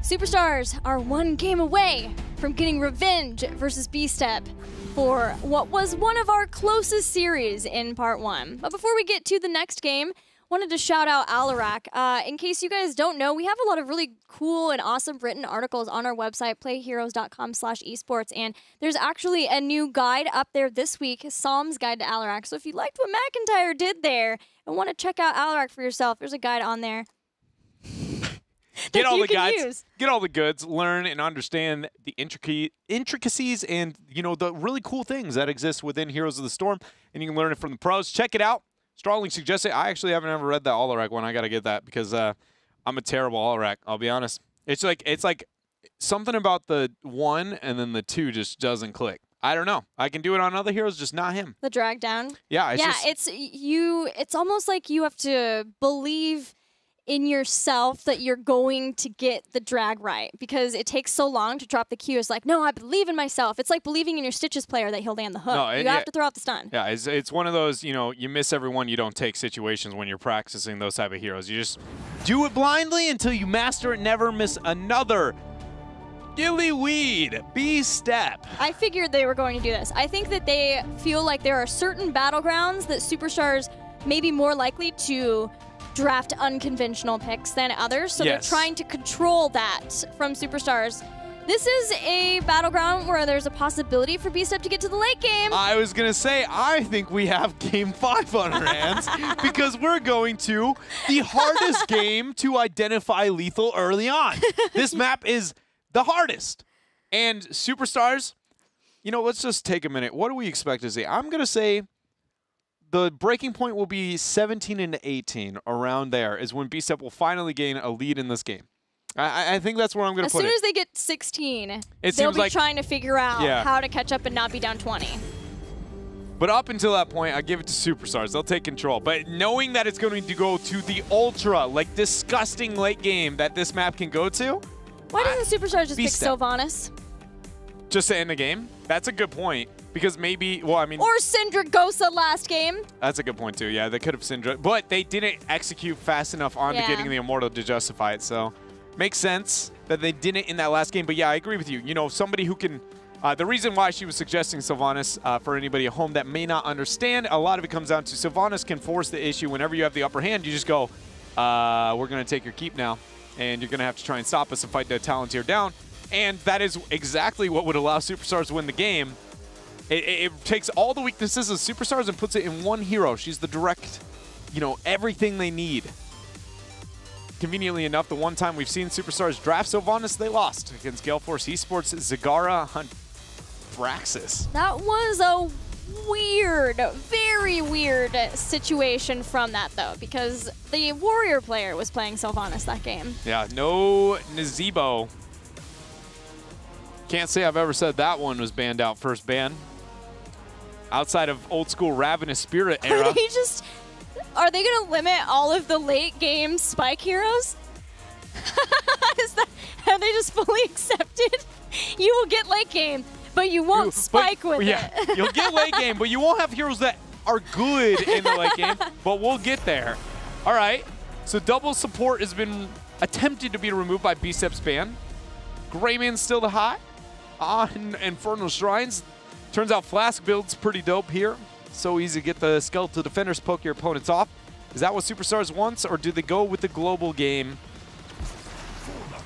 Superstars are one game away from getting revenge versus B-Step for what was one of our closest series in Part 1. But before we get to the next game, wanted to shout out Alarak. In case you guys don't know, we have a lot of really cool and awesome written articles on our website, playheroes.com/esports, and there's actually a new guide up there this week, Psalm's Guide to Alarak. So if you liked what McIntyre did there and want to check out Alarak for yourself, there's a guide on there. Get all the guides, get all the goods, learn and understand the intricacies and, you know, the really cool things that exist within Heroes of the Storm, and you can learn it from the pros. Check it out. Strongly suggest it. I actually haven't ever read that Alarak one. I got to get that because I'm a terrible Alarak, I'll be honest. It's like something about the 1 and then the 2 just doesn't click. I don't know. I can do it on other heroes, just not him. The drag down? Yeah. It's almost like you have to believe in yourself that you're going to get the drag right because it takes so long to drop the Q. It's like, no, I believe in myself. It's like believing in your Stitches player that he'll land the hook. No, you have to throw out the stun. Yeah, it's one of those, you know, you miss every one you don't take situations when you're practicing those type of heroes. You just do it blindly until you master it, never miss another. Gillyweed, B-Step. I figured they were going to do this. I think that they feel like there are certain battlegrounds that Superstars may be more likely to draft unconventional picks than others, so they're trying to control that from Superstars. This is a battleground where there's a possibility for B-Step to get to the late game. I was going to say, I think we have Game 5 on our hands because we're going to the hardest game to identify lethal early on. This map is the hardest. And Superstars, you know, let's just take a minute. What do we expect to see? I'm going to say the breaking point will be 17 and 18. Around there is when B-Step will finally gain a lead in this game. I think that's where I'm going to put it. As soon as they get 16, they'll be trying to figure out how to catch up and not be down 20. But up until that point, I give it to Superstars. They'll take control. But knowing that it's going to go to the ultra, like disgusting late game that this map can go to. Why doesn't Superstars just pick Sylvanas? Just to end the game? That's a good point. Because maybe, well, I mean... Or Syndra Gosa last game. That's a good point, too. Yeah, they could have Syndra. But they didn't execute fast enough onto getting the Immortal to justify it. So, makes sense that they didn't in that last game. But yeah, I agree with you. You know, somebody who can... the reason why she was suggesting Sylvanas for anybody at home that may not understand, a lot of it comes down to Sylvanas can force the issue. Whenever you have the upper hand, you just go, we're going to take your keep now. And you're going to have to try and stop us and fight the Talontier down. And that is exactly what would allow Superstars to win the game. It takes all the weaknesses of Superstars and puts it in one hero. She's the direct, you know, everything they need. Conveniently enough, the one time we've seen Superstars draft Sylvanas, they lost against Gale Force Esports, Zagara, Hunt, Braxis. That was a weird, very weird situation from that, though, because the Warrior player was playing Sylvanas that game. Yeah, no Nazeebo. Can't say I've ever said that one was banned out first ban. Outside of old school Ravenous Spirit era. Are they going to limit all of the late game spike heroes? Have they just fully accepted? You will get late game, but you won't spike with it. You'll get late game, but you won't have heroes that are good in the late game, but we'll get there. All right, so double support has been attempted to be removed by B-Step's ban. Greyman's still the hot on Infernal Shrines. Turns out Flask build's pretty dope here. So easy to get the Skeletal Defenders, poke your opponents off. Is that what Superstars wants, or do they go with the global game?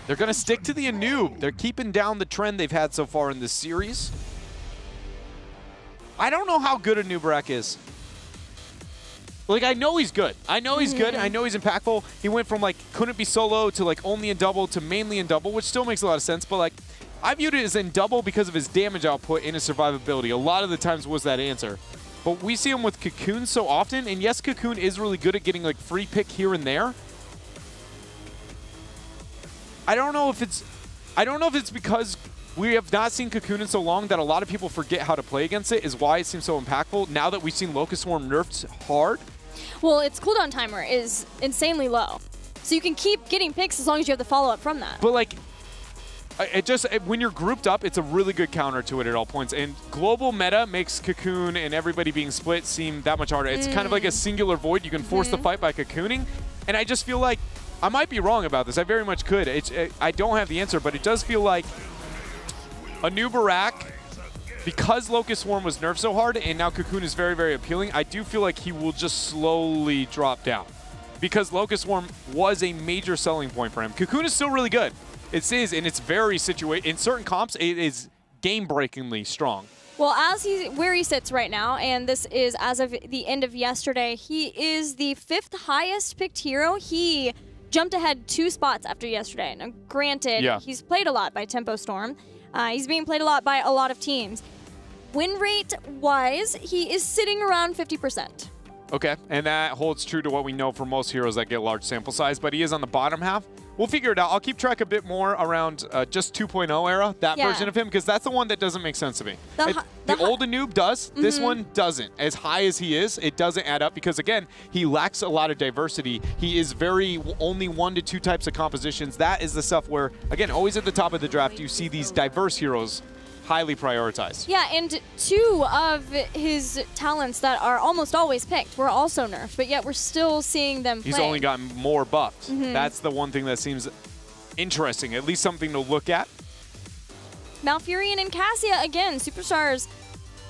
They're going to stick to the Anub. They're keeping down the trend they've had so far in this series. I don't know how good Anub'arak is. Like, I know he's good. I know he's good. I know he's impactful. He went from, like, couldn't be solo to, like, only in double to mainly in double, which still makes a lot of sense. But, like, I viewed it as in double because of his damage output and his survivability. A lot of the times was that answer. But we see him with Cocoon so often. And, yes, Cocoon is really good at getting, like, free pick here and there. I don't know if it's because we have not seen Cocoon in so long that a lot of people forget how to play against it is why it seems so impactful now that we've seen Locust Swarm nerfed hard. Well, its cooldown timer is insanely low. So you can keep getting picks as long as you have the follow-up from that. But, like, when you're grouped up, it's a really good counter to it at all points. And global meta makes Cocoon and everybody being split seem that much harder. It's kind of like a singular void. You can force the fight by cocooning. And I just feel like I might be wrong about this. I very much could. I don't have the answer, but it does feel like a new Barak, because Locust Swarm was nerfed so hard and now Cocoon is very, very appealing, I do feel like he will just slowly drop down. Because Locust Swarm was a major selling point for him. Cocoon is still really good. It is, and it's very in certain comps, it is game-breakingly strong. Well, where he sits right now, and this is as of the end of yesterday, he is the 5th highest picked hero. He jumped ahead 2 spots after yesterday. Now, granted, he's played a lot by Tempo Storm. He's being played a lot by a lot of teams. Win rate-wise, he is sitting around 50%. Okay, and that holds true to what we know for most heroes that get large sample size, but he is on the bottom half. We'll figure it out. I'll keep track a bit more around just 2.0 era, that version of him, because that's the one that doesn't make sense to me. The old Anub does. This one doesn't. As high as he is, it doesn't add up because, again, he lacks a lot of diversity. He is only 1 to 2 types of compositions. That is the stuff where, again, always at the top of the draft, you see these diverse heroes highly prioritized. Yeah, and 2 of his talents that are almost always picked were also nerfed, but yet we're still seeing them play. He's only gotten more buffed. That's the one thing that seems interesting, at least something to look at. Malfurion and Cassia, again, Superstars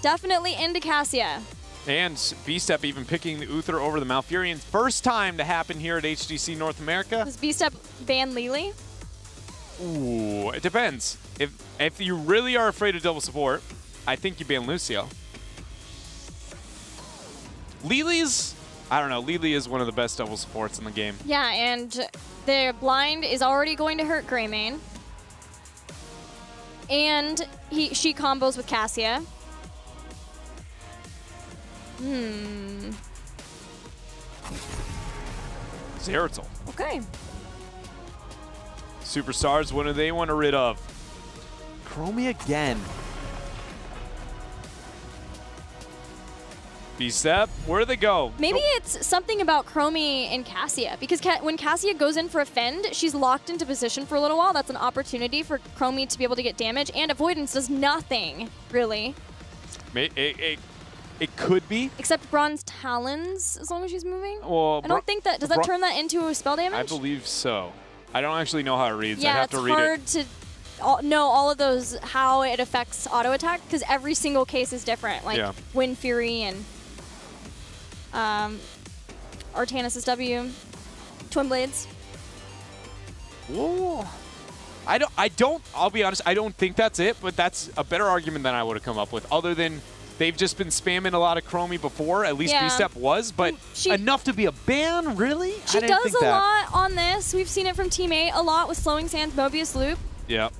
definitely into Cassia. And B-Step even picking the Uther over the Malfurion. First time to happen here at HGC North America. Does B-Step ban Lili? Ooh, it depends. If you really are afraid of double support, I think you ban Lucio. Lili's, I don't know, Lili is one of the best double supports in the game. Yeah, and the blind is already going to hurt Greymane. And she combos with Cassia. Zeratul. Okay. Superstars, what do they want to rid of? Chromie again. B-Step, where do they go? Maybe it's something about Chromie and Cassia, because when Cassia goes in for a fend, she's locked into position for a little while. That's an opportunity for Chromie to be able to get damage, and avoidance does nothing, really. It could be. Except Bronze Talons, as long as she's moving. Well, I don't think that, does that turn that into a spell damage? I believe so. I don't actually know how it reads. Yeah, I'd have to read it. it's hard to know all of those, how it affects auto attack, because every single case is different. Like Wind Fury and Artanis' W, Twin Blades. Whoa. I'll be honest, I don't think that's it, but that's a better argument than I would have come up with, other than they've just been spamming a lot of Chromie before, at least B-Step was, but enough to be a ban, really? She does a lot on this. We've seen it from Team 8 a lot with Slowing Sands, Mobius Loop. Yep.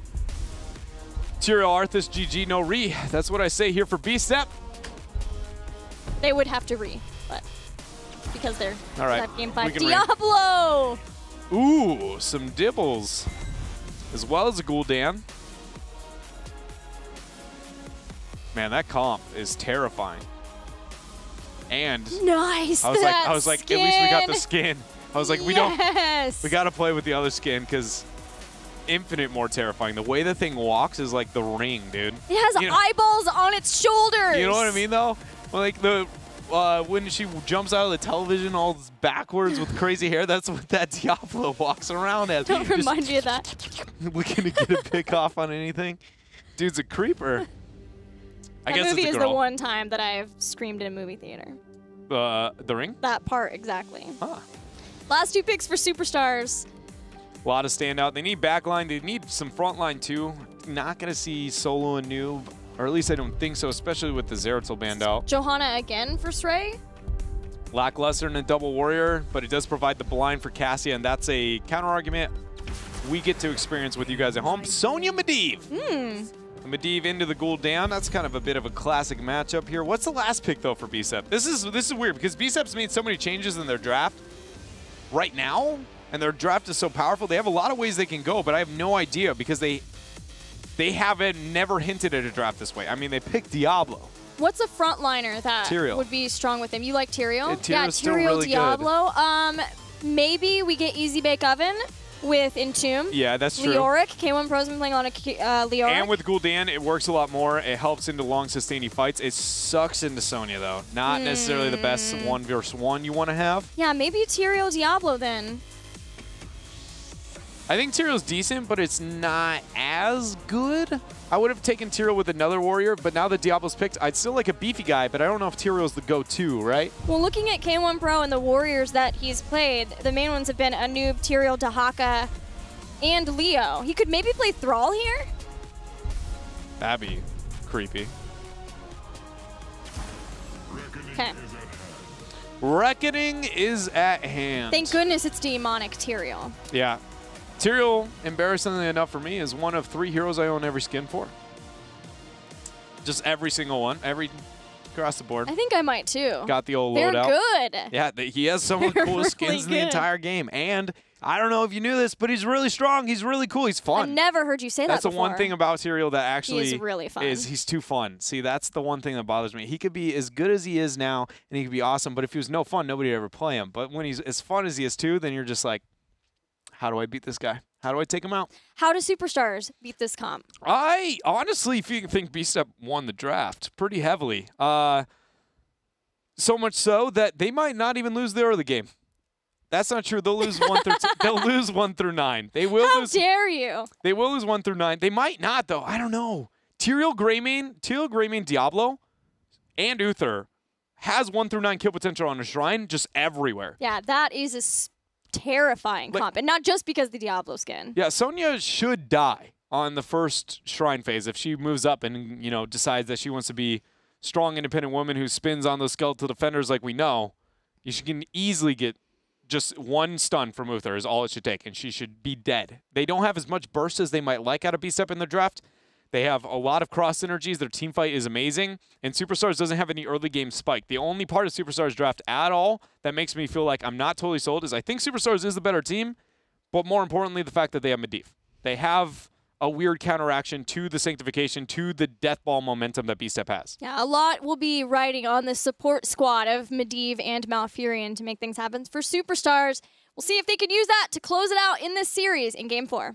Tyrael, Arthas, GG, no re. That's what I say here for B-Step. They would have to re, but because they're game 5. Diablo! Ooh, some dibbles. As well as a Gul'dan. Man, that comp is terrifying. And nice. I was like, at least we got the skin. I was like, we gotta play with the other skin because infinite more terrifying. The way the thing walks is like the Ring, dude. It has eyeballs on its shoulders. You know what I mean, though? Like when she jumps out of the television all backwards with crazy hair, that's what that Diablo walks around as. Don't remind me of that. Looking to get a pick off on anything. Dude's a creeper. That movie is the one time that I've screamed in a movie theater. The Ring? That part, exactly. Huh. Last 2 picks for Superstars. A lot of standout. They need backline. They need some frontline, too. Not going to see Solo and Noob, or at least I don't think so, especially with the Zeratul banned out. Johanna again for Stray. Lackluster in a double warrior, but it does provide the blind for Cassia, and that's a counter-argument we get to experience with you guys at home. Sonya Medivh. Medivh into the Gul'dan. That's kind of a bit of a classic matchup here. What's the last pick, though, for B-Step? This is weird because B-Step's made so many changes in their draft right now, and their draft is so powerful. They have a lot of ways they can go, but I have no idea because they never hinted at a draft this way. I mean, they picked Diablo. What's a frontliner that would be strong with him? You like Tyrael? Yeah, Tyrael really Diablo. Good. Maybe we get Easy Bake Oven with Entomb. Yeah, that's true. Leoric. K1 Pro's been playing a lot of Leoric. And with Gul'dan, it works a lot more. It helps into long sustaining fights. It sucks into Sonya, though. Not necessarily the best 1 versus 1 you want to have. Yeah, maybe Tyrael Diablo then. I think Tyrell's decent, but it's not as good. I would have taken Tyrell with another warrior, but now that Diablo's picked, I'd still like a beefy guy, but I don't know if Tyrell's the go-to, right? Well, looking at K1 Pro and the warriors that he's played, the main ones have been Anub, Tyrell, Dahaka, and Leo. He could maybe play Thrall here? That'd be creepy. Okay. Reckoning is at hand. Thank goodness it's Demonic Tyrell. Yeah. Tyrell, embarrassingly enough for me, is one of 3 heroes I own every skin for. Just every single one. Across the board. I think I might too. Got the old They're loadout. good. Yeah, he has some of the coolest skins really in the good. entire game. And I don't know if you knew this, but he's really strong. He's really cool. He's fun. I never heard you say That's that the one thing about Tyrell that actually He's really fun. he's too fun. See, that's the one thing that bothers me. He could be as good as he is now, and he could be awesome, but if he was no fun, nobody would ever play him. But when he's as fun as he is too, then you're just like, how do I beat this guy? How do I take him out? How do Superstars beat this comp? I honestly think B-Step won the draft pretty heavily. So much so that they might not even lose the early game. That's not true. They'll lose 1 through they'll lose 1 through 9. They will How lose. dare you? They will lose 1 through 9. They might not though. I don't know. Tyrell Greymane, Diablo, and Uther has 1 through 9 kill potential on a shrine just everywhere. Yeah, that is a terrifying comp, and not just because of the Diablo skin. Yeah, Sonya should die on the first shrine phase if she moves up and decides that she wants to be strong, independent woman who spins on those skeletal defenders like we know. She can easily get just 1 stun from Uther is all it should take, and she should be dead. They don't have as much burst as they might like out of B-Step in their draft. They have a lot of cross synergies. Their team fight is amazing. And Superstars doesn't have any early game spike. The only part of Superstars draft at all that makes me feel like I'm not totally sold is I think Superstars is the better team, but more importantly, the fact that they have Medivh. They have a weird counteraction to the Sanctification, to the Death Ball momentum that B-Step has. Yeah, a lot will be riding on the support squad of Medivh and Malfurion to make things happen for Superstars. We'll see if they could use that to close it out in this series in Game 4.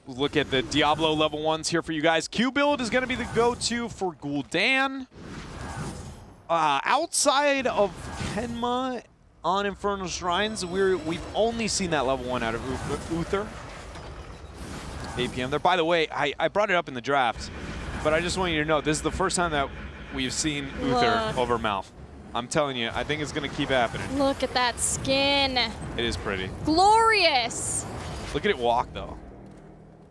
Look at the Diablo level 1s here for you guys. Q build is going to be the go-to for Gul'dan. Outside of Kenma on Infernal Shrines, we've only seen that level 1 out of Uther. APM there. By the way, I brought it up in the draft, but I just want you to know this is the first time that we've seen Uther over Malf. I'm telling you, I think it's going to keep happening. Look at that skin. It is pretty. Glorious. Look at it walk, though.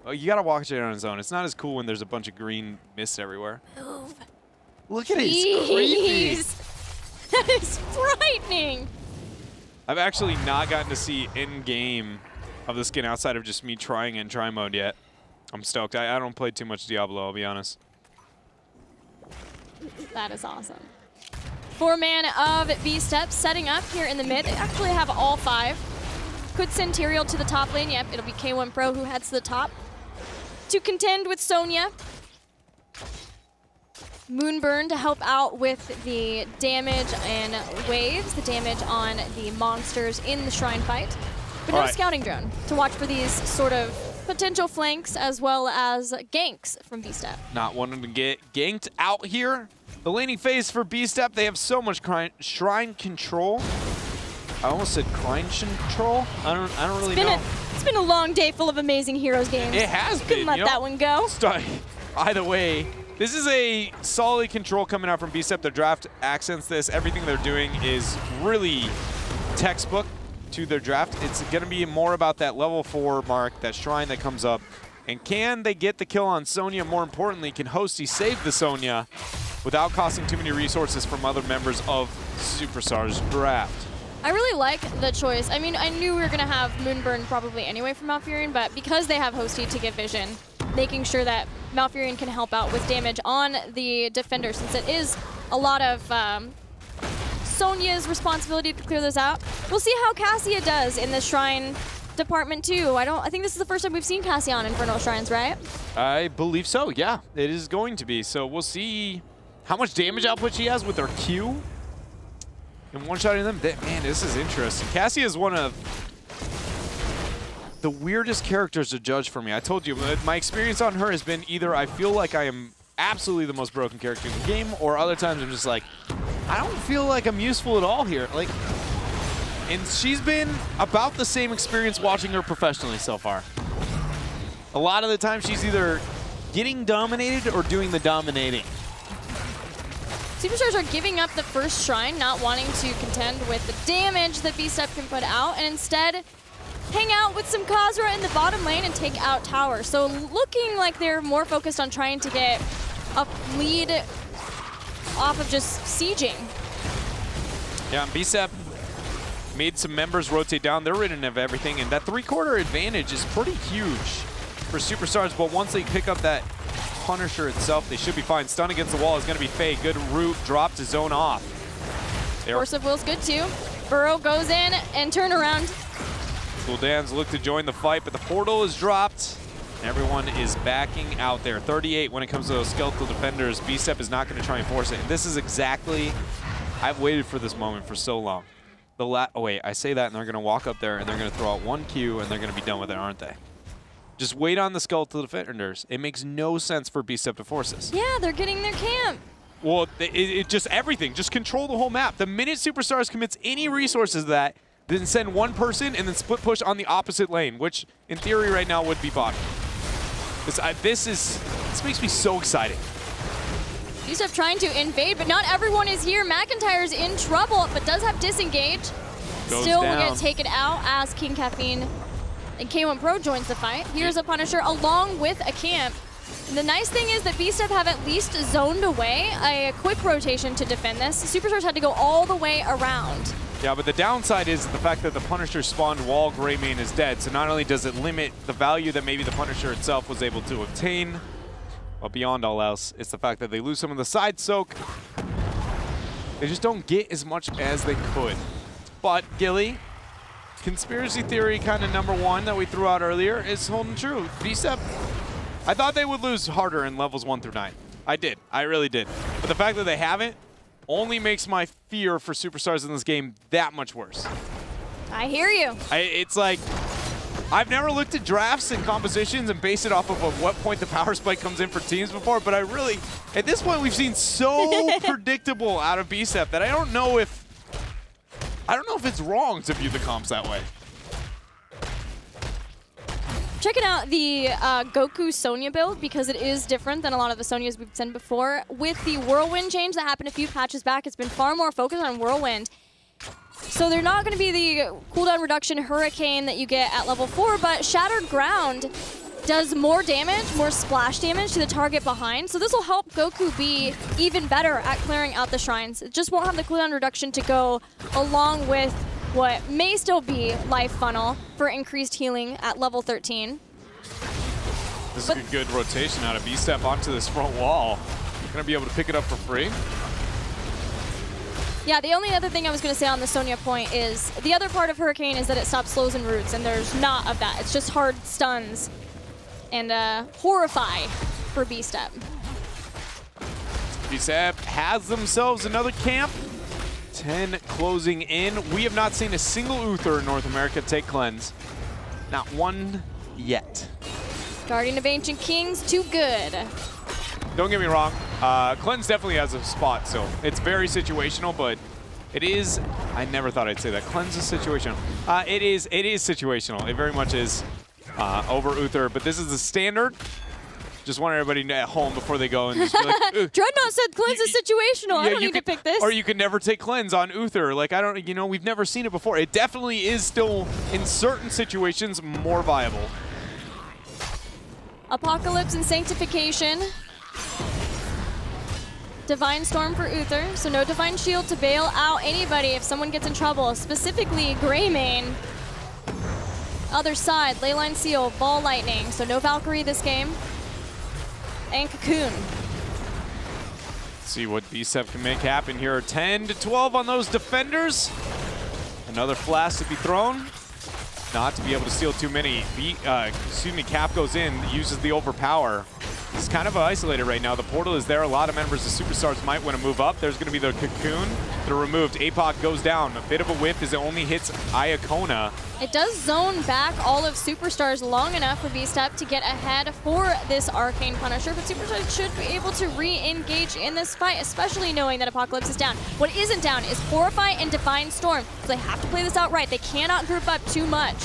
Oh, you got to walk it on its own. It's not as cool when there's a bunch of green mist everywhere. Move. Look at it. It's creepy. That is frightening. I've actually not gotten to see in-game of the skin outside of just me trying in try mode yet. I'm stoked. I don't play too much Diablo, I'll be honest. That is awesome. 4-man of B-Step setting up here in the mid. They actually have all 5. Could send Tyrell to the top lane. Yep, it'll be K1 Pro who heads to the top to contend with Sonya. Moonburn to help out with the damage and waves, the damage on the monsters in the shrine fight. But no scouting drone to watch for these sort of potential flanks as well as ganks from B-Step. Not wanting to get ganked out here. The laning phase for B-Step, they have so much shrine control. I almost said Klein control. I don't really know. It's been a long day full of amazing Heroes games. It has been. Couldn't let that one go. Either way, this is a solid control coming out from B-Step. Their draft accents this. Everything they're doing is really textbook to their draft. It's going to be more about that level 4 mark, that shrine that comes up. And can they get the kill on Sonya? More importantly, can Hosty save the Sonya without costing too many resources from other members of Superstars draft? I really like the choice. I mean, I knew we were going to have Moonburn probably anyway from Malfurion, but because they have Hosty to give vision, making sure that Malfurion can help out with damage on the defender, since it is a lot of Sonya's responsibility to clear those out. We'll see how Cassia does in the Shrine department too. I think this is the first time we've seen Cassia on Infernal Shrines, right? I believe so, yeah. It is going to be. So we'll see how much damage output she has with her Q. And one-shotting them. Man, this is interesting. Cassia is one of the weirdest characters to judge for me. I told you, my experience on her has been either I feel like I am absolutely the most broken character in the game, or other times I'm just like, I don't feel like I'm useful at all here. Like, and she's been about the same experience watching her professionally so far. A lot of the time, she's either getting dominated or doing the dominating. Superstars are giving up the first shrine, not wanting to contend with the damage that B-Step can put out, and instead hang out with some Kha'Zix in the bottom lane and take out tower. So looking like they're more focused on trying to get a lead off of just sieging. Yeah, B-Step made some members rotate down. They're ridden of everything, and that three-quarter advantage is pretty huge for Superstars, but once they pick up that Punisher itself, they should be fine. Stun against the wall is going to be Faye. Good root drop to zone off. Force of Will's good too. Burrow goes in and turn around. Gul'dans look to join the fight, but the portal is dropped. Everyone is backing out there. 38 when it comes to those skeletal defenders. B-Step is not going to try and force it. And this is exactly, I've waited for this moment for so long. Oh wait, I say that and they're going to walk up there and they're going to throw out one Q and they're going to be done with it, aren't they? Just wait on the skeletal defenders. It makes no sense for B-Step to force this. Yeah, they're getting their camp. Well, it just everything. Just control the whole map. The minute Superstars commits any resources to that, then send one person and then split push on the opposite lane, which in theory right now would be bottom. This makes me so excited. B-Step trying to invade, but not everyone is here. McIntyre's in trouble, but does have disengage. Still will get taken out as King Caffeine and K1 Pro joins the fight. Here's a Punisher along with a camp. And the nice thing is that B-Step have at least zoned away a quick rotation to defend this. Superstars had to go all the way around. Yeah, but the downside is the fact that the Punisher spawned while Greymane is dead. So not only does it limit the value that maybe the Punisher itself was able to obtain, but beyond all else, it's the fact that they lose some of the side soak. They just don't get as much as they could. But Gilly, conspiracy theory kind of #1 that we threw out earlier is holding true. B-Step, I thought they would lose harder in levels 1 through 9. I did. I really did. But the fact that they haven't only makes my fear for Superstars in this game that much worse. I hear you. It's like, I've never looked at drafts and compositions and based it off of what point the power spike comes in for teams before, but I really, at this point we've seen so predictable out of B-Step that I don't know if it's wrong to view the comps that way. Checking out the Goku Sonya build because it is different than a lot of the Sonyas we've seen before. With the Whirlwind change that happened a few patches back, it's been far more focused on Whirlwind. So they're not going to be the cooldown reduction Hurricane that you get at level 4, but Shattered Ground does more damage, more splash damage to the target behind. So this will help Goku be even better at clearing out the shrines. It just won't have the cooldown reduction to go along with what may still be Life Funnel for increased healing at level 13. This is a good rotation out of B-Step onto this front wall. Gonna be able to pick it up for free. Yeah, the only other thing I was going to say on the Sonya point is the other part of Hurricane is that it stops slows and roots, and there's not of that. It's just hard stuns and horrify for B-Step. B-Step has themselves another camp. 10 closing in. We have not seen a single Uther in North America take cleanse. Not one yet. Guardian of Ancient Kings, too good. Don't get me wrong, cleanse definitely has a spot, so it's very situational, but it is, I never thought I'd say that. Cleanse is situational. It is situational. It very much is over Uther, but this is the standard. Just want everybody at home before they go and just be like, Dreadnought said cleanse is situational. I don't need to pick this. Or you can never take cleanse on Uther. Like, I don't, we've never seen it before. It definitely is still, in certain situations, more viable. Apocalypse and Sanctification. Divine Storm for Uther, so no Divine Shield to bail out anybody if someone gets in trouble, specifically Greymane. Other side, Leyline Seal, Ball Lightning, so no Valkyrie this game. And Cocoon. Let's see what B-Step can make happen here. 10 to 12 on those defenders. Another flash to be thrown. Not to be able to steal too many. Cap goes in, uses the overpower. It's kind of isolated right now. The portal is there. A lot of members of Superstars might want to move up. There's going to be the cocoon. They're removed. APOC goes down. A bit of a whiff as it only hits Iacona. It does zone back all of Superstars long enough for B-Step to get ahead for this Arcane Punisher, but Superstars should be able to re-engage in this fight, especially knowing that Apocalypse is down. What isn't down is Horrify and Divine Storm, so they have to play this out right. They cannot group up too much.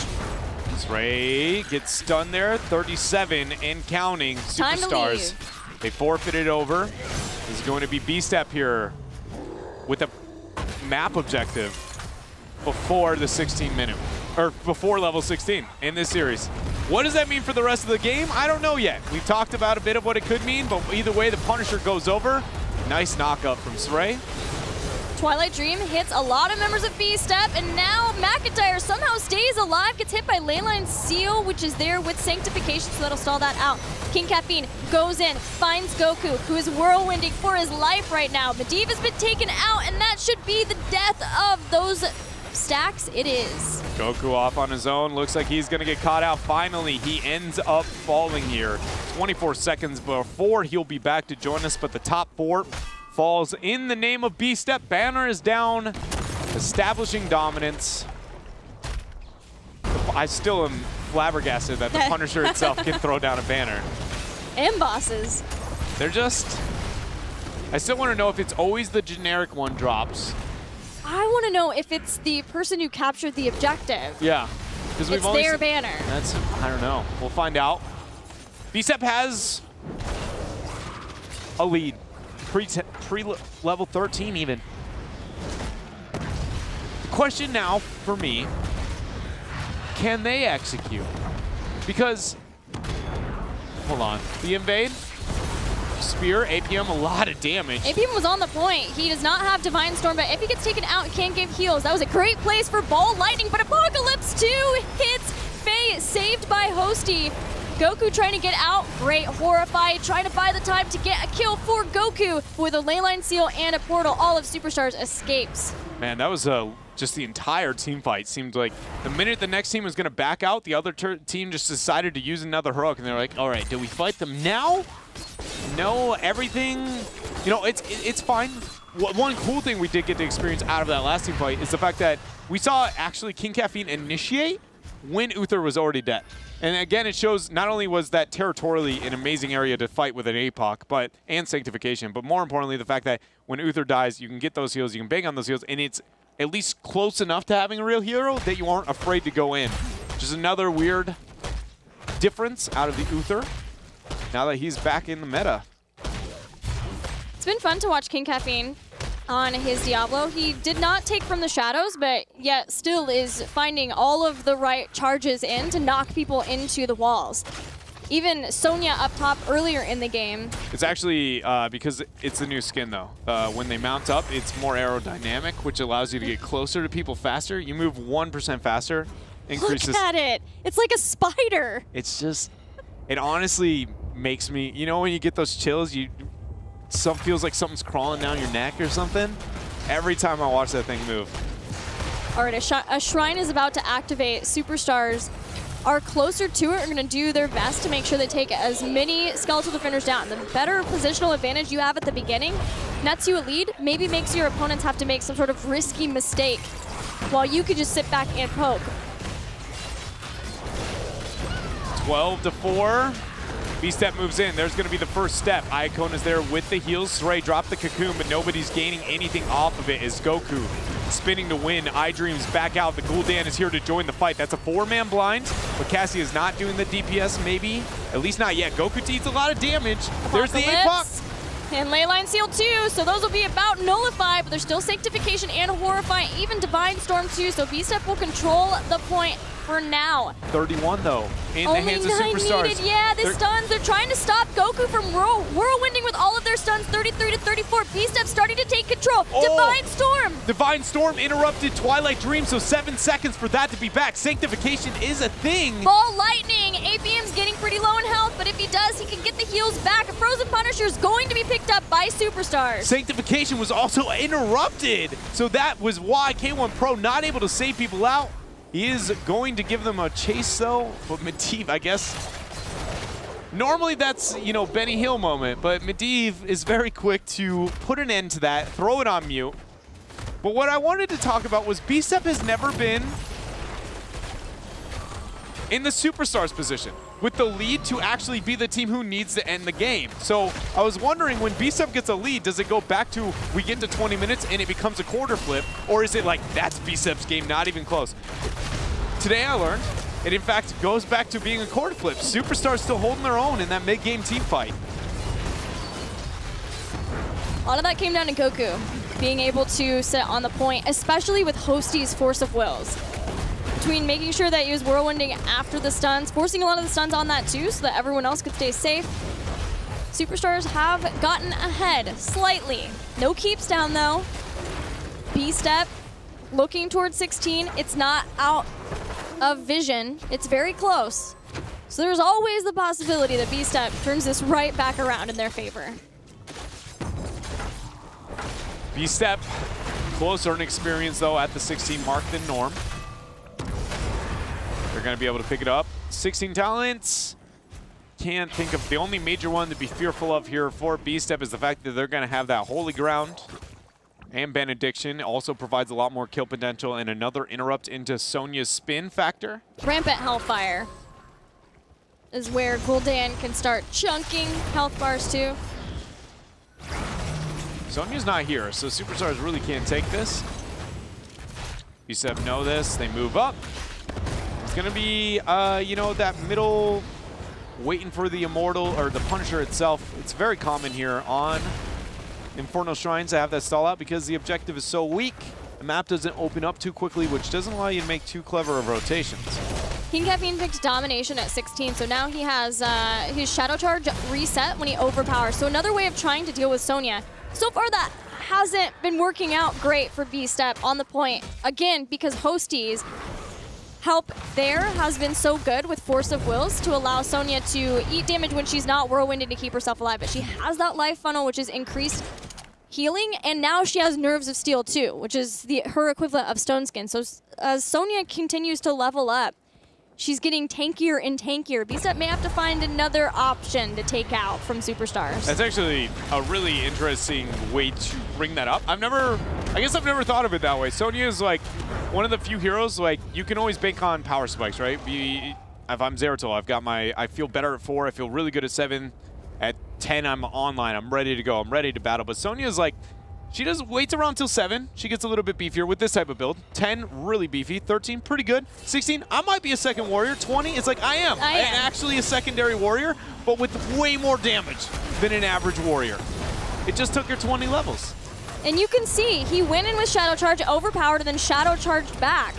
Ray gets stunned there, 37 and counting. Superstars, they forfeited over. This is going to be B-Step here with a map objective before the 16-minute, or before level 16 in this series. What does that mean for the rest of the game? I don't know yet. We've talked about a bit of what it could mean, but either way, the Punisher goes over. Nice knock-up from Sray. Twilight Dream hits a lot of members of B-Step, and now McIntyre somehow stays alive, gets hit by Leyline Seal, which is there with Sanctification, so that'll stall that out. King Caffeine goes in, finds Goku, who is whirlwinding for his life right now. Medivh has been taken out, and that should be the death of those stacks. It is. Goku off on his own. Looks like he's going to get caught out. Finally, he ends up falling here. 24 seconds before he'll be back to join us, but the top 4 falls in the name of B-Step. Banner is down, establishing dominance. I still am flabbergasted that the Punisher itself can throw down a banner. And bosses. They're just... I still want to know if it's always the generic one drops. I want to know if it's the person who captured the objective. Yeah. It's their banner. That's, I don't know. We'll find out. B-Step has a lead. Pre-level 13 even. The question now for me, can they execute? Because, hold on, the invade, spear, APM, a lot of damage. APM was on the point. He does not have Divine Storm, but if he gets taken out, he can't give heals. That was a great place for Ball Lightning, but Apocalypse 2 hits Faye, saved by Hosty. Goku trying to get out, great. Horrify trying to buy the time to get a kill for Goku with a Leyline Seal and a portal. All of Superstars escapes. Man, that was just the entire team fight. Seemed like the minute the next team was going to back out, the other team just decided to use another heroic, and they're like, all right, do we fight them now? No, everything, you know, it's fine. One cool thing we did get to experience out of that last team fight is the fact that we saw actually King Caffeine initiate when Uther was already dead. And again, it shows not only was that territorially an amazing area to fight with an APOC, and Sanctification, but more importantly, the fact that when Uther dies, you can get those heals, you can bang on those heals, and it's at least close enough to having a real hero that you aren't afraid to go in. Just another weird difference out of the Uther now that he's back in the meta. It's been fun to watch King Caffeine on his Diablo. He did not take from the shadows, but yet still is finding all of the right charges in to knock people into the walls. Even Sonya up top earlier in the game. It's actually, because it's the new skin though. When they mount up, it's more aerodynamic, which allows you to get closer to people faster. You move 1% faster, increases. Look at it. It's like a spider. It's just, it honestly makes me, you know when you get those chills, feels like something's crawling down your neck or something. Every time I watch that thing move. All right, a shrine is about to activate. Superstars are closer to it, are going to do their best to make sure they take as many skeletal defenders down. The better positional advantage you have at the beginning nets you a lead, maybe makes your opponents have to make some sort of risky mistake while you could just sit back and poke. 12-4. B-Step moves in. There's going to be the first step. Iacona's there with the heals. Sray dropped the cocoon, but nobody's gaining anything off of it as Goku spinning to win. iDream's back out. The Gul'dan is here to join the fight. That's a 4-man blind, but Cassie is not doing the DPS maybe. At least not yet. Goku deals a lot of damage. There's the APOC. And Leyline Seal too, so those will be about nullified, but there's still Sanctification and Horrify, even Divine Storm too, so B-Step will control the point for now. 31 though, in only the hands of Superstars. Needed. Yeah, the stuns, they're trying to stop Goku from whirlwinding with all of their stuns, 33-34. B-Step starting to take control. Oh, Divine Storm! Divine Storm interrupted Twilight Dream, so 7 seconds for that to be back. Sanctification is a thing. Ball Lightning! APM's getting pretty low in health, but if he does, he can get the heals back. A Frozen Punisher is going to be picked up by Superstars. Sanctification was also interrupted, so that was why K1 Pro not able to save people out. He is going to give them a chase though, but Medivh, I guess, Normally that's, you know, Benny Hill moment, but Medivh is very quick to put an end to that, throw it on mute. But what I wanted to talk about was BStep has never been in the Superstars position with the lead to actually be the team who needs to end the game. So I was wondering, when BStep gets a lead, does it go back to we get to 20 minutes and it becomes a quarter flip, or is it like that's BStep's game, not even close? Today I learned it in fact goes back to being a quarter flip. Superstars still holding their own in that mid-game team fight. A lot of that came down to Goku being able to sit on the point, especially with Hosty's Force of Wills. Between making sure that he was whirlwinding after the stuns, forcing a lot of the stuns on that too so that everyone else could stay safe. Superstars have gotten ahead slightly. No keeps down though. BStep looking towards 16. It's not out of vision. It's very close. So there's always the possibility that BStep turns this right back around in their favor. BStep, closer in experience though at the 16 mark than Norm. They're going to be able to pick it up. 16 talents. Can't think of the only major one to be fearful of here for BStep is the fact that they're going to have that Holy Ground. And Benediction also provides a lot more kill potential and another interrupt into Sonya's spin factor. Rampant Hellfire is where Gul'dan can start chunking health bars too. Sonya's not here, so Superstars really can't take this. BStep know this, they move up. It's gonna be, you know, that middle, waiting for the Immortal, or the Punisher itself. It's very common here on Infernal Shrines to have that stall out because the objective is so weak. The map doesn't open up too quickly, which doesn't allow you to make too clever of rotations. King Caffeine picked Domination at 16, so now he has his Shadow Charge reset when he overpowers. So another way of trying to deal with Sonya. So far that hasn't been working out great for BStep on the point. Again, because Hosty's help there has been so good with Force of Wills to allow Sonya to eat damage when she's not whirlwinding to keep herself alive. But she has that life funnel, which is increased healing, and now she has Nerves of Steel too, which is her equivalent of Stone Skin. So as Sonya continues to level up, she's getting tankier and tankier. BStep may have to find another option to take out from Superstars. That's actually a really interesting way to bring that up. I guess I've never thought of it that way. Sonya is like one of the few heroes, like, you can always bank on power spikes, right? If I'm Zeratul, I've got I feel better at 4, I feel really good at 7. At 10, I'm online, I'm ready to go, I'm ready to battle. But Sonya is like, she doesn't wait around till 7. She gets a little bit beefier with this type of build. 10, really beefy. 13, pretty good. 16, I might be a second warrior. 20, it's like I am actually a secondary warrior, but with way more damage than an average warrior. It just took her 20 levels. And you can see, he went in with Shadow Charge, overpowered, and then Shadow Charged back.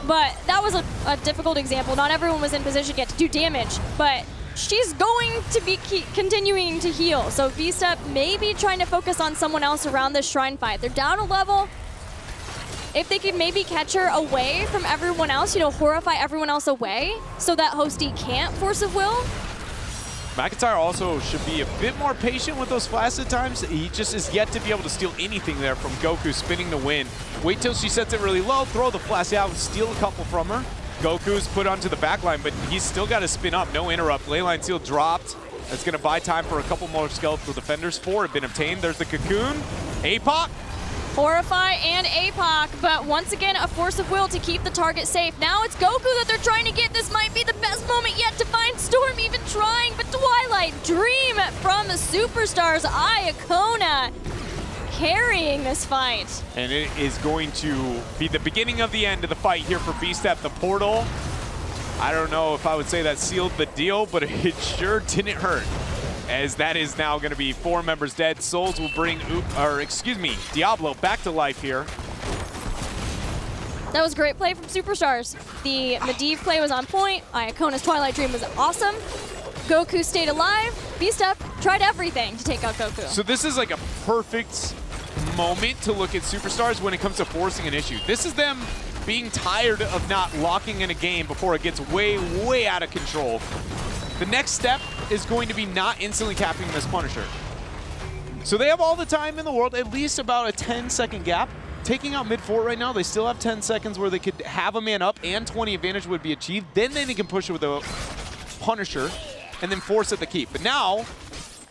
But that was a difficult example. Not everyone was in position yet to do damage, but she's going to be continuing to heal. So BStep may be trying to focus on someone else around this Shrine fight. They're down a level. If they could maybe catch her away from everyone else, you know, horrify everyone else away so that Hosty can't Force of Will. McIntyre also should be a bit more patient with those flasks at times. He just is yet to be able to steal anything there from Goku spinning the win. Wait till she sets it really low, throw the flask out, steal a couple from her. Goku's put onto the back line, but he's still got to spin up. No interrupt. Leyline Seal dropped. That's going to buy time for a couple more skeletal defenders. 4 have been obtained. There's the Cocoon. APOC. Horrify and APOC, but once again, a Force of Will to keep the target safe. Now it's Goku that they're trying to get. This might be the best moment yet to find Storm even trying, but Twilight Dream from the Superstars. Iacona carrying this fight. And it is going to be the beginning of the end of the fight here for BStep. The portal, I don't know if I would say that sealed the deal, but it sure didn't hurt, as that is now going to be 4 members dead. Souls will bring, Diablo back to life here. That was great play from Superstars. The Medivh play was on point. Iacona's Twilight Dream was awesome. Goku stayed alive. BStep tried everything to take out Goku. So this is like a perfect moment to look at Superstars when it comes to forcing an issue. This is them being tired of not locking in a game before it gets way, way out of control. The next step is going to be not instantly capping this Punisher. So they have all the time in the world, at least about a 10-second gap. Taking out mid-fort right now, they still have 10 seconds where they could have a man up and 20 advantage would be achieved. Then they can push it with a Punisher. and then force at the keep. But now,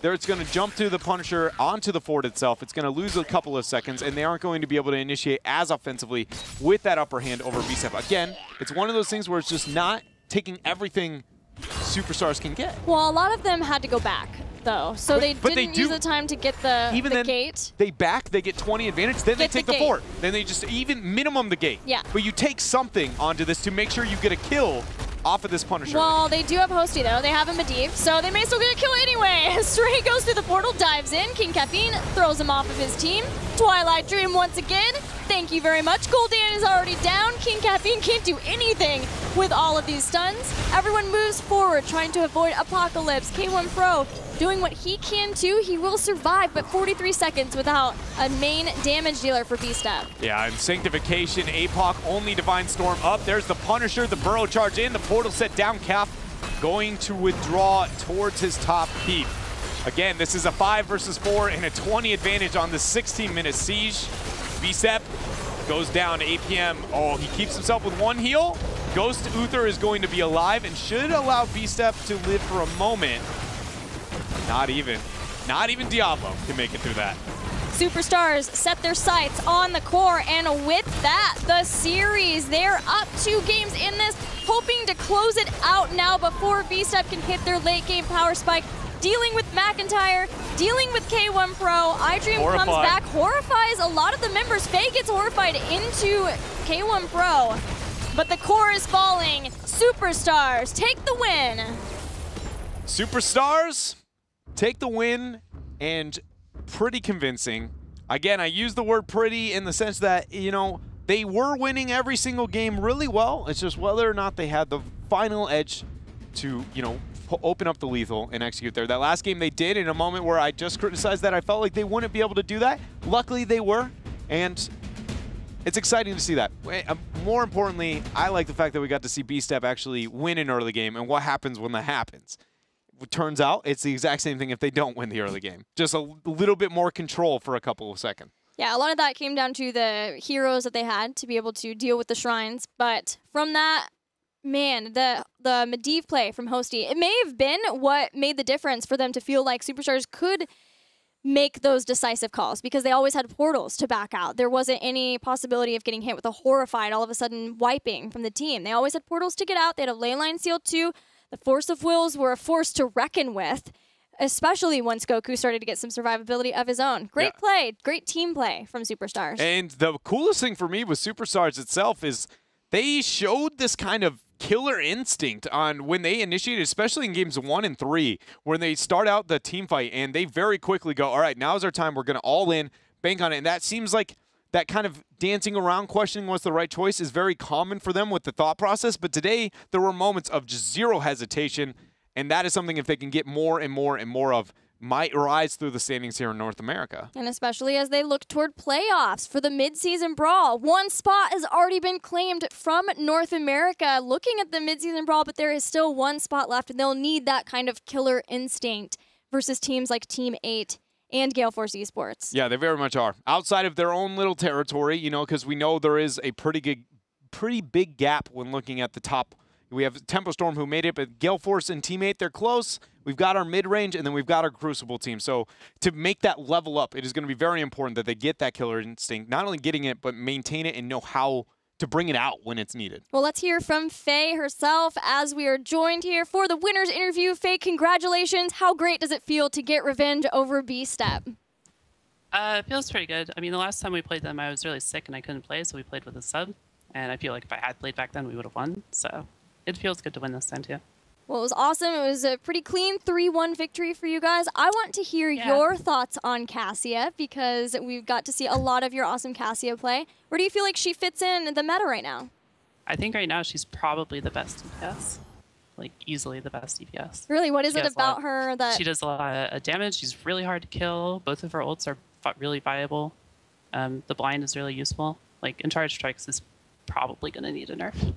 it's going to jump through the Punisher onto the fort itself. It's going to lose a couple of seconds, and they aren't going to be able to initiate as offensively with that upper hand over BSTEP. Again, it's one of those things where it's just not taking everything Superstars can get. Well, a lot of them had to go back, though, so they didn't use the time to get the gate. They back, they get 20 advantage, then they take the fort. Then they just even minimum the gate. Yeah. But you take something onto this to make sure you get a kill off of this Punisher. Well, they do have Hosty, though. They have a Medivh, so they may still get a kill anyway. Stray goes through the portal, dives in. King Caffeine throws him off of his team. Twilight Dream once again. Thank you very much. Gul'dan is already down. King Caffeine can't do anything with all of these stuns. Everyone moves forward, trying to avoid Apocalypse. K1 Pro doing what he can too. He will survive, but 43 seconds without a main damage dealer for BSTEP. Yeah, and Sanctification, APOC, only Divine Storm up. There's the Punisher, the Burrow charge in, the portal set down. Calf going to withdraw towards his top keep. Again, this is a 5 versus 4 and a 20 advantage on the 16-minute siege. BSTEP goes down to APM. Oh, he keeps himself with 1 heal. Ghost Uther is going to be alive and should allow BSTEP to live for a moment. Not even Diablo can make it through that. Superstars set their sights on the core, and with that, the series, they're up 2 games in this, hoping to close it out now before BSTEP can hit their late game power spike. Dealing with McIntyre, dealing with K1 Pro. iDream comes back, horrifies a lot of the members. Faye gets horrified into K1 Pro, but the core is falling. Superstars take the win. Superstars take the win, and pretty convincing. Again, I use the word pretty in the sense that, you know, they were winning every single game really well. It's just whether or not they had the final edge to, you know, open up the lethal and execute there. That last game they did in a moment where I just criticized that I felt like they wouldn't be able to do that. Luckily they were, and it's exciting to see that. More importantly, I like the fact that we got to see BSTEP actually win an early game and what happens when that happens. It turns out it's the exact same thing if they don't win the early game. Just a little bit more control for a couple of seconds. Yeah, a lot of that came down to the heroes that they had to be able to deal with the shrines. But from that, man, the Medivh play from Hosty, it may have been what made the difference for them to feel like Superstars could make those decisive calls, because they always had portals to back out. There wasn't any possibility of getting hit with a Horrified all of a sudden wiping from the team. They always had portals to get out. They had a leyline seal too. The Force of Wills were a force to reckon with, especially once Goku started to get some survivability of his own. Great play, great team play from Superstars. And the coolest thing for me with Superstars itself is they showed this kind of killer instinct on when they initiated, especially in games 1 and 3, when they start out the team fight and they very quickly go, all right, now's our time. We're going to all in, bank on it. And that seems like that kind of dancing around, questioning what's the right choice is very common for them with the thought process. But today, there were moments of just zero hesitation, and that is something if they can get more and more and more of, might rise through the standings here in North America. And especially as they look toward playoffs for the mid-season brawl. 1 spot has already been claimed from North America looking at the mid-season brawl, but there is still 1 spot left, and they'll need that kind of killer instinct versus teams like Team 8 and Gale Force Esports. Yeah, they very much are. Outside of their own little territory, you know, because we know there is a pretty big gap when looking at the top. We have Tempo Storm who made it, but Gale Force and Team 8, they're close. We've got our mid-range, and then we've got our Crucible team. So to make that level up, it is going to be very important that they get that killer instinct, not only getting it, but maintain it and know how to bring it out when it's needed. Well, let's hear from Faye herself as we are joined here for the winner's interview. Faye, congratulations. How great does it feel to get revenge over BSTEP? It feels pretty good. I mean, the last time we played them, I was really sick and I couldn't play, so we played with a sub. And I feel like if I had played back then, we would have won. So it feels good to win this time, too. Well, it was awesome. It was a pretty clean 3-1 victory for you guys. I want to hear your thoughts on Cassia, because we've got to see a lot of your awesome Cassia play. Where do you feel like she fits in the meta right now? I think right now she's probably the best DPS. Like, easily the best DPS. Really? What is it about her that... She does a lot of damage. She's really hard to kill. Both of her ults are really viable. The blind is really useful. Like, In Charge Strikes is probably going to need a nerf.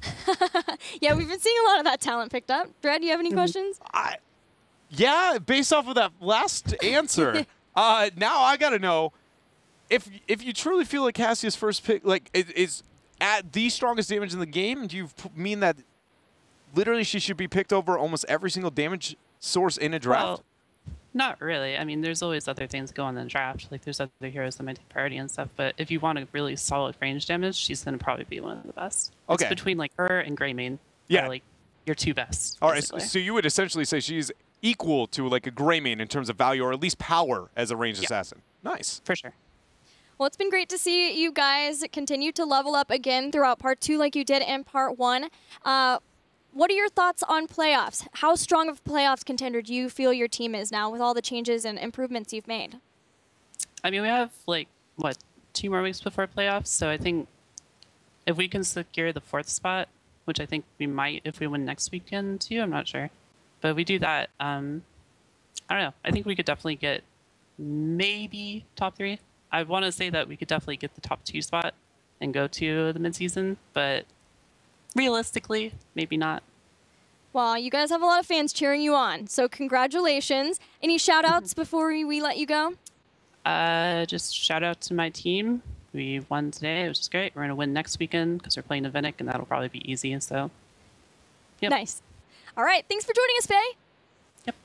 Yeah, we've been seeing a lot of that talent picked up. Dred, do you have any questions? Yeah, based off of that last answer, now I got to know, if you truly feel like Cassia's first pick is at the strongest damage in the game, do you mean that literally she should be picked over almost every single damage source in a draft? Well, not really. I mean, there's always other things going in the draft. Like, there's other heroes that might take priority and stuff. But if you want a really solid range damage, she's going to probably be one of the best. Okay. It's between, like, her and Greymane. Yeah. Are, like, your two best. All right, basically. so you would essentially say she's equal to, like, a Greymane in terms of value, or at least power as a ranged assassin. Nice. For sure. Well, it's been great to see you guys continue to level up again throughout Part 2 like you did in Part 1. What are your thoughts on playoffs? How strong of a playoffs contender do you feel your team is now with all the changes and improvements you've made? I mean, we have, like, what, 2 more weeks before playoffs? So I think if we can secure the 4th spot, which I think we might if we win next weekend too, I'm not sure. But if we do that, I don't know. I think we could definitely get maybe top 3. I want to say that we could definitely get the top 2 spot and go to the midseason, but realistically, maybe not. Well, you guys have a lot of fans cheering you on, so congratulations. Any shout-outs before we let you go? Just shout out to my team. We won today, which is great. We're going to win next weekend because we're playing Avenic, and that'll probably be easy. So, yep. Nice. All right, thanks for joining us, Faye.